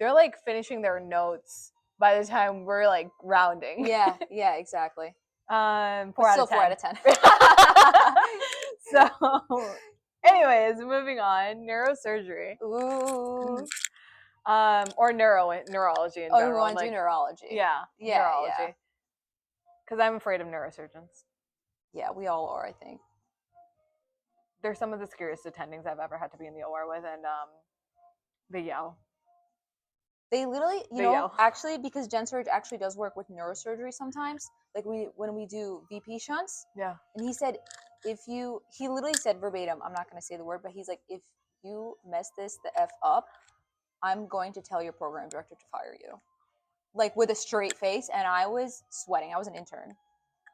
They're like finishing their notes by the time we're like rounding. Yeah, exactly. 4 out of 10. 4 out of 10. So, anyways, moving on. Neurosurgery. Ooh. Or neurology in general. We want to do neurology. Yeah. Neurology. Because I'm afraid of neurosurgeons. Yeah, we all are, I think. They're some of the scariest attendings I've ever had to be in the OR with, and they yell. They literally, actually, because gen surg actually does work with neurosurgery sometimes. Like when we do VP shunts. Yeah. And he said, he literally said verbatim, I'm not going to say the word, but he's like, if you mess this the F up, I'm going to tell your program director to fire you. Like with a straight face. And I was sweating. I was an intern.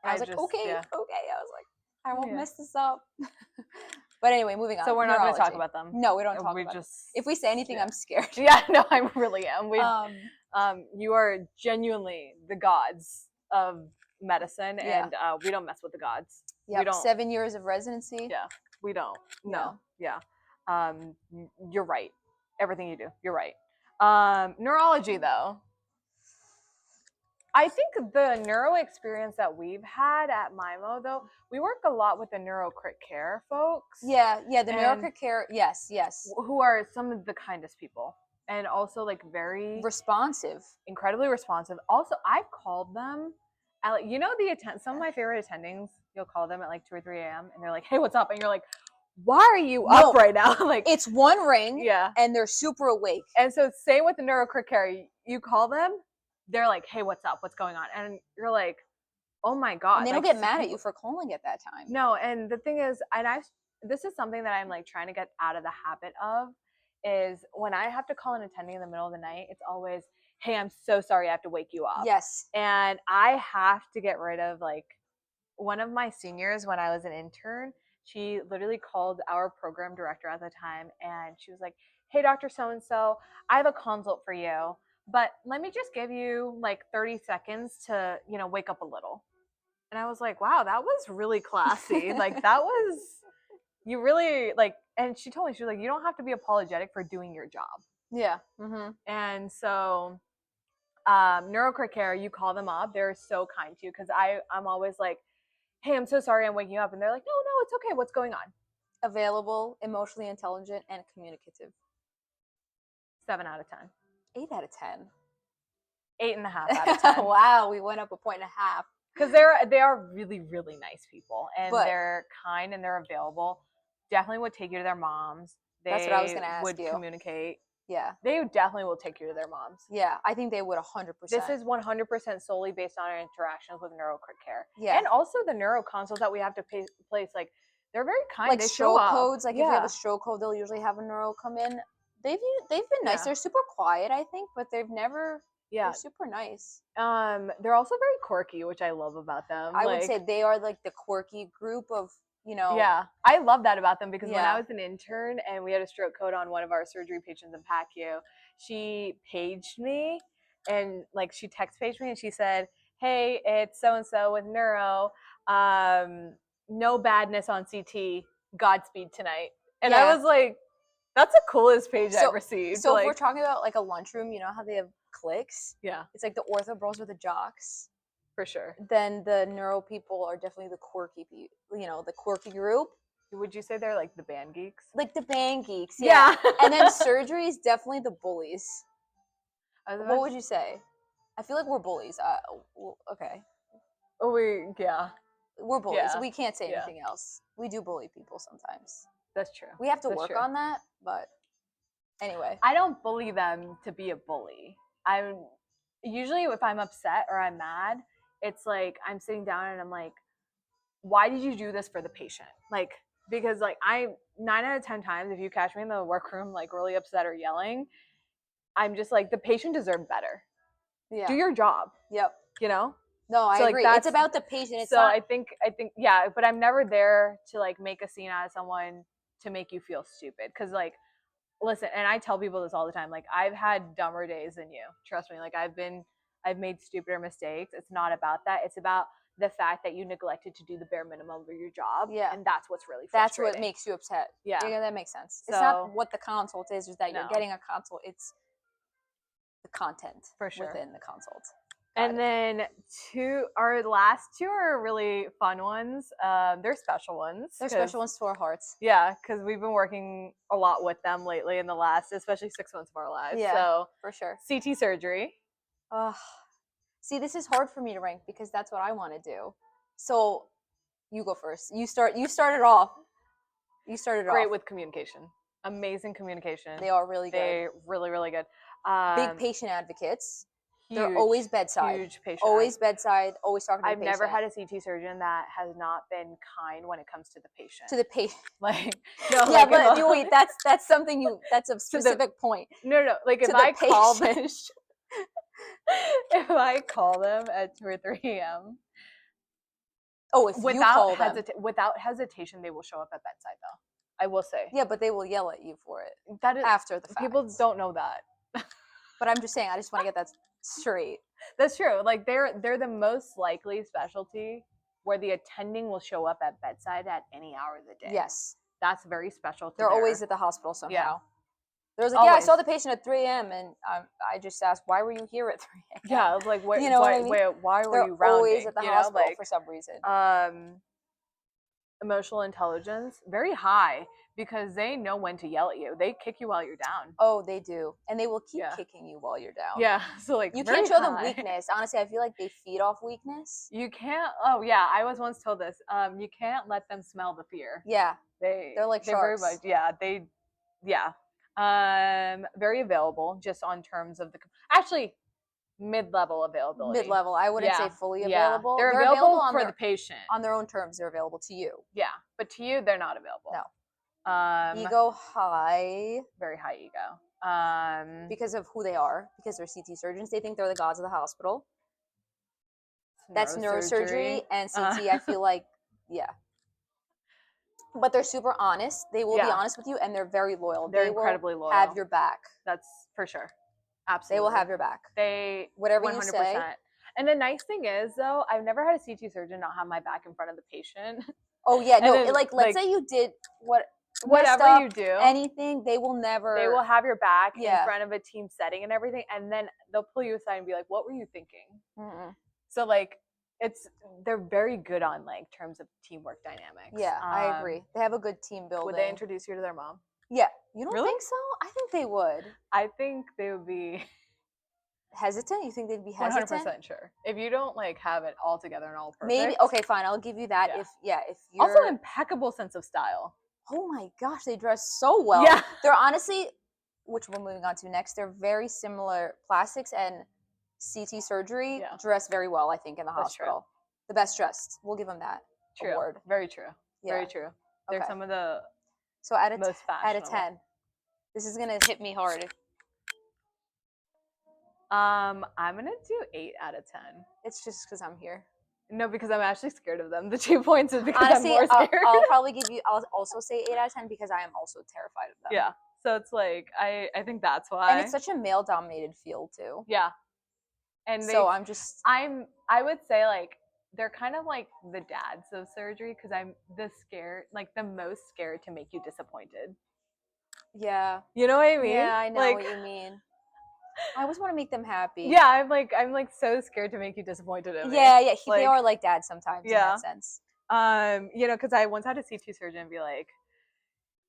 And I was like, okay. I was like, I won't mess this up. But anyway, moving on. So we're not going to talk about them. No, we don't talk about them. If we say anything, I'm scared. Yeah, no, I really am. You are genuinely the gods of medicine, and we don't mess with the gods. Yeah, 7 years of residency. Yeah, we don't. No. Yeah. You're right. Everything you do, you're right. Neurology, though. I think the neuro experience that we've had at MIMO, though, we work a lot with the neurocrit care folks. Yeah, the neurocrit care, yes. Who are some of the kindest people. And also, like, very... responsive. Incredibly responsive. Also, I've called them, at, some of my favorite attendings, you'll call them at, like, 2 or 3 a.m., and they're like, hey, what's up? And you're like, why are you up right now? Like, it's one ring, and they're super awake. And so, same with the neurocrit care. You call them, they're like, hey, what's up? What's going on? And you're like, oh my God. And they don't get mad at you for calling at that time. No, and the thing is, this is something that I'm like trying to get out of the habit of, is when I have to call an attending in the middle of the night, it's always, hey, I'm so sorry I have to wake you up. Yes. And I have to get rid of like one of my seniors, when I was an intern, she literally called our program director at the time, and she was like, "Hey, Dr. So-and-so, I have a consult for you, but let me just give you like 30 seconds to, wake up a little." And I was like, wow, that was really classy. Like, that was, you really, like, and she told me, she was like, you don't have to be apologetic for doing your job. Yeah. Mm-hmm. And so, NeuroCrit Care, you call them up. They're so kind to you, because I'm always like, hey, I'm so sorry I'm waking you up. And they're like, no, it's okay. What's going on? Available, emotionally intelligent, and communicative. 7 out of 10. 8 out of 10. 8.5 out of 10. Wow, we went up a point and a half. Because they are really, really nice people, and they're kind, and they're available. Definitely would take you to their moms. That's what I was going to ask you. Would communicate. Yeah. They definitely will take you to their moms. Yeah, I think they would 100%. This is 100% solely based on our interactions with NeuroCrit Care. Yeah. And also the neuro consults that we have to place, like, they're very kind. Like they stroke show codes, like yeah. if you have a stroke code, they'll usually have a neuro come in. They've been nice. Yeah. They're super quiet, I think, but they've never... Yeah. They're super nice. They're also very quirky, which I love about them. I would say they are like the quirky group of, Yeah, I love that about them, because when I was an intern and we had a stroke code on one of our surgery patients in PACU, she paged me, and like she text paged me, and she said, "Hey, it's so and so with neuro. No badness on CT. Godspeed tonight." And I was like, "That's the coolest page I've received." So if we're talking about like a lunchroom, you know how they have cliques? Yeah. It's like the ortho bros or the jocks. For sure. Then the neuro people are definitely the quirky people, the quirky group. Would you say they're like the band geeks? Like the band geeks, yeah. And then surgery is definitely the bullies. What would you say? I feel like we're bullies. Okay. Oh, we're bullies. Yeah. We can't say anything else. We do bully people sometimes. That's true. We have to work on that, but anyway. I don't bully them to be a bully. I'm usually, if I'm upset or I'm mad, it's like I'm sitting down and I'm like, why did you do this for the patient? Like, because like 9 out of 10 times, if you catch me in the workroom like really upset or yelling, I'm just like, the patient deserved better. Yeah. Do your job. Yep. No, I agree. It's about the patient. It's I think yeah, but I'm never there to like make a scene out of someone to make you feel stupid. Because like, listen, and I tell people this all the time, like, I've had dumber days than you. Trust me. Like, I've made stupider mistakes. It's not about that. It's about the fact that you neglected to do the bare minimum of your job. Yeah. And that's what's really frustrating. That's what makes you upset. Yeah, that makes sense. So, it's not what the consult is, that you're getting a consult. It's the content within the consult. And then our last two are really fun ones. They're special ones. They're special ones to our hearts. Yeah, because we've been working a lot with them lately in the last, especially 6 months of our lives. Yeah, so for sure. CT surgery. See, this is hard for me to rank because that's what I want to do. So you go first. You started off. Great with communication. Amazing communication. They are really good. They're really, really good. Big patient advocates. Huge, they're always bedside. Huge patient. Always bedside. Always talking to the patient. I've never had a CT surgeon that has not been kind when it comes to the patient. To the patient. Like, no, yeah, but wait, that's something that's a specific point. No. Like if I call them, if I call them at 2 or 3 a.m. Oh, if you call them. Without hesitation, they will show up at bedside, though. I will say. Yeah, but they will yell at you for it. That is after the fact. People don't know that. But I'm just saying, I just want to get that straight. That's true. Like they're the most likely specialty where the attending will show up at bedside at any hour of the day. Yes. That's very special. They're always at the hospital somehow. Yeah. There was like, I saw the patient at 3 a.m. and I just asked, why were you here at 3 a.m.? Yeah, I was like, what, why were you rounding? They're always at the hospital for some reason. Emotional intelligence, very high, because they know when to yell at you. They kick you while you're down. Oh, they do. And they will keep kicking you while you're down. Yeah. So like, you can't show them weakness. Honestly, I feel like they feed off weakness. You can't. Oh yeah, I was once told this. You can't let them smell the fear. Yeah. They're like sharks. Very much, very available, just on terms of actually mid-level availability. Mid-level. I wouldn't say fully available. They're available for the patient. On their own terms, they're available to you. Yeah. But to you, they're not available. No. Ego high. Very high ego. Because of who they are. Because they're CT surgeons. They think they're the gods of the hospital. That's neurosurgery, and CT, I feel like, yeah. But they're super honest. They will be honest with you, and they're very loyal. They're they incredibly will loyal. Have your back. That's for sure. Absolutely. They will have your back. They whatever 100%. You say. And the nice thing is, though, I've never had a CT surgeon not have my back in front of the patient. Oh yeah, no. Then, Let's say you did whatever up, you do, anything, they will never. They will have your back in front of a team setting and everything, and then they'll pull you aside and be like, "What were you thinking?" Mm-mm. So they're very good on like terms of teamwork dynamics. Yeah, I agree. They have a good team building. Would they introduce you to their mom? Yeah, you don't really? think so? I think they would. I think they would be hesitant. You think they'd be hesitant? 100% sure. If you don't like have it all together and all perfect. Maybe okay, fine. I'll give you that. Yeah. If you're also impeccable sense of style. Oh my gosh, they dress so well. Yeah, they're honestly, which we're moving on to next. They're very similar. Plastics and CT surgery dress very well. I think in the hospital. True. The best dressed. We'll give them that award. Very true. Yeah. Very true. They're some of the most fashionable. Out of 10. This is gonna hit me hard. I'm gonna do 8 out of 10. It's just because I'm here. No, because I'm actually scared of them. The 2 points is because honestly, I'm more scared. I'll probably give you. I'll also say 8 out of 10 because I am also terrified of them. Yeah. So it's like I think that's why. And it's such a male-dominated field too. Yeah. And so I would say like they're kind of like the dads of surgery because I'm the most scared to make you disappointed. Yeah. You know what I mean? Yeah, I know what you mean. I always want to make them happy. Yeah, I'm like so scared to make you disappointed in me. Yeah. They are like dads sometimes in that sense. Because I once had a CT surgeon be like,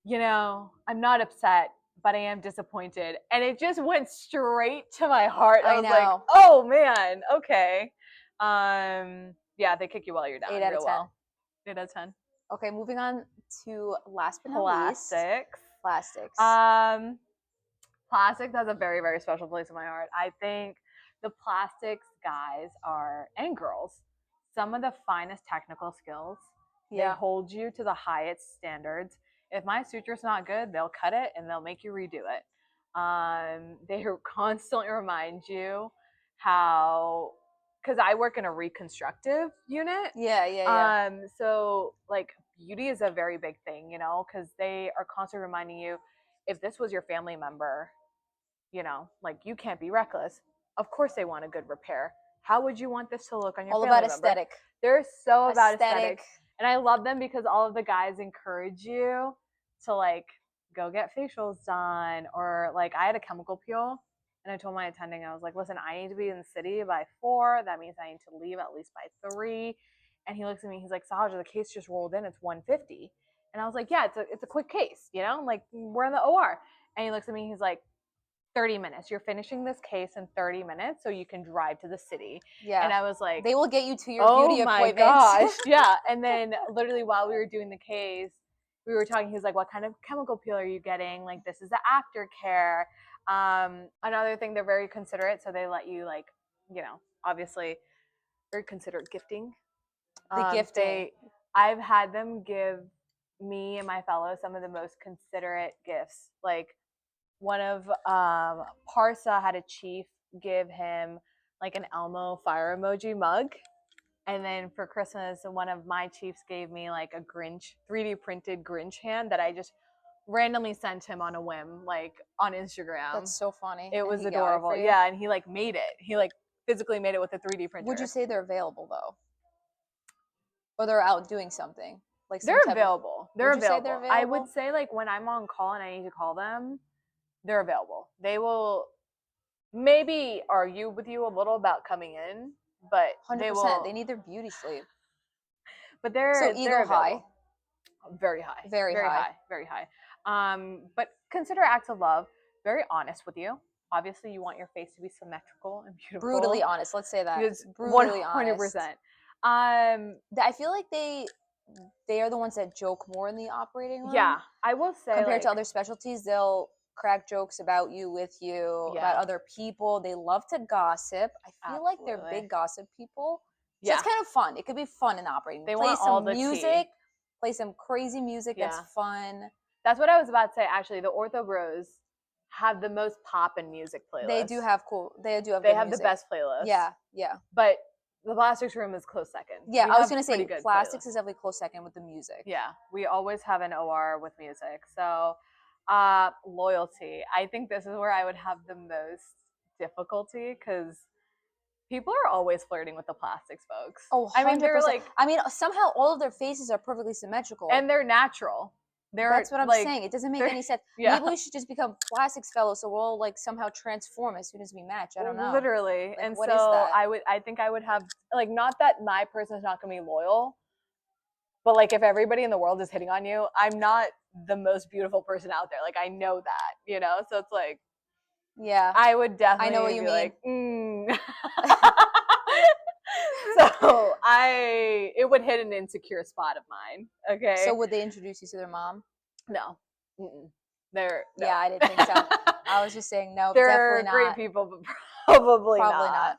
I'm not upset, but I am disappointed. And it just went straight to my heart. I was like, oh man, okay. Yeah, they kick you while you're down. 8 out of 10. 8 out of 10. Okay, moving on to last but not least. Plastics. Plastics has a very, very special place in my heart. I think the plastics guys and girls, some of the finest technical skills. Yeah. They hold you to the highest standards. If my suture's not good, they'll cut it and they'll make you redo it. They constantly remind you how, because I work in a reconstructive unit. Yeah. So like beauty is a very big thing, because they are constantly reminding you, if this was your family member, like you can't be reckless. Of course they want a good repair. How would you want this to look on your family member? All about aesthetic. They're so about aesthetic. And I love them because all of the guys encourage you to like go get facials done, or like I had a chemical peel and I told my attending, I was like, listen, I need to be in the city by 4. That means I need to leave at least by 3. And he looks at me, he's like, Sahaja, the case just rolled in, it's 150. And I was like, yeah, it's a quick case, like we're in the OR. And he looks at me, he's like, 30 minutes. You're finishing this case in 30 minutes so you can drive to the city. Yeah. And I was like, they will get you to your beauty appointment. Oh my gosh. Yeah. And then literally while we were doing the case, we were talking, he was like, what kind of chemical peel are you getting? Like, this is the aftercare. Another thing, they're very considerate. So they let you like, obviously very considerate gifting. The gifting. I've had them give me and my fellows some of the most considerate gifts. Like, one of Parsa had a chief give him like an Elmo fire emoji mug, and then for Christmas one of my chiefs gave me like a Grinch 3D printed Grinch hand that I just randomly sent him on a whim, like on Instagram. That's so funny. It was adorable. Yeah, and he like made it. He like physically made it with a 3D printer. Would you say they're available though, or they're out doing something? Like they're available. They're available. I would say like when I'm on call and I need to call them, they're available. They will maybe argue with you a little about coming in, but 100%. They will. They need their beauty sleep. But they're high. Very high. Very high. Very high. But consider acts of love. Very honest with you. Obviously, you want your face to be symmetrical and beautiful. Brutally honest. Let's say that. It's brutally 100%. I feel like they are the ones that joke more in the operating room. Yeah, I will say compared to other specialties, they'll crack jokes about you, about other people. They love to gossip. I feel like they're big gossip people. So it's kind of fun. It could be fun in the operating room. They play some music, play some crazy music that's fun. That's what I was about to say. Actually, the Ortho Bros have the most pop and music playlists. They do have cool. They have the best playlist. Yeah. But the plastics room is close second. Yeah, We I was have gonna say pretty good plastics playlists. is definitely close second with the music. Yeah, we always have an OR with music. So, loyalty. I think this is where I would have the most difficulty because people are always flirting with the plastics folks. Oh, 100%. I mean, they're like, I mean, somehow all of their faces are perfectly symmetrical. and they're natural. That's what I'm like, saying. It doesn't make any sense. Yeah. Maybe we should just become plastics fellows, so we'll all like somehow transform as soon as we match. I don't know. Literally. Like, and what so is that? I think I would have like, not that my person's not gonna be loyal, but like if everybody in the world is hitting on you, I'm not the most beautiful person out there. Like I know that, you know? So it's like, yeah, I would definitely know what you be mean. like, So it would hit an insecure spot of mine. Okay. So would they introduce you to their mom? No. Mm-mm. No. Yeah, I didn't think so. I was just saying no. They're definitely not. great people, but probably not.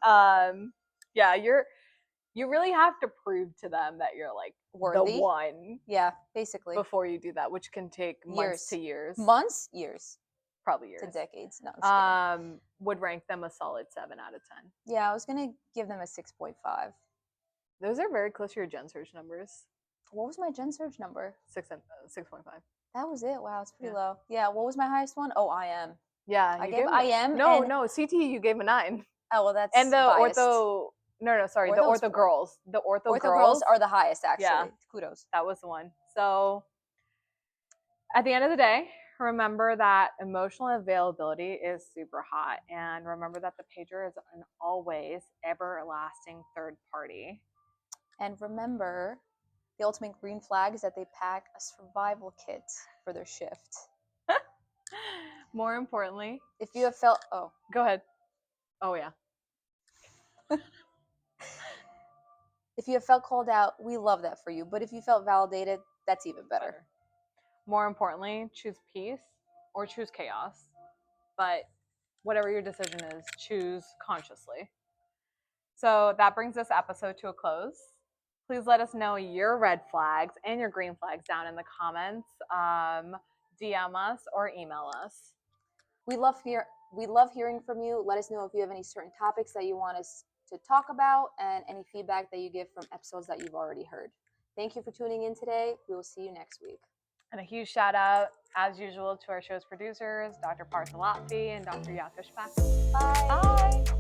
Yeah, you really have to prove to them that you're like Worthy? the one. Yeah, basically. Before you do that, which can take months to years. Months? Years. Probably years. To decades. No, I'm just would rank them a solid 7 out of 10. Yeah, I was gonna give them a 6.5. Those are very close to your Gen Surge numbers. What was my Gen Surge number? 6.5. That was it. Wow, it's pretty low. Yeah, what was my highest one? Oh, IM. Yeah, I gave IM. No, CT you gave a 9. Oh well, that's and the biased. ortho. No, sorry, the ortho girls. The ortho girls are the highest actually. Yeah, kudos. That was the one. So at the end of the day, remember that emotional availability is super hot, and remember that the pager is an always everlasting third party. And remember, the ultimate green flag is that they pack a survival kit for their shift. More importantly, if you have felt go ahead. Oh yeah. If you have felt called out, we love that for you. But if you felt validated, that's even better. More importantly, choose peace or choose chaos. But whatever your decision is, choose consciously. So that brings this episode to a close. Please let us know your red flags and your green flags down in the comments. DM us or email us. We love hearing from you. Let us know if you have any certain topics that you want us to talk about and any feedback that you give from episodes that you've already heard. Thank you for tuning in today. We will see you next week. And a huge shout out, as usual, to our show's producers, Dr. Partha Latvi and Dr. Yakush Pak. Bye. Bye.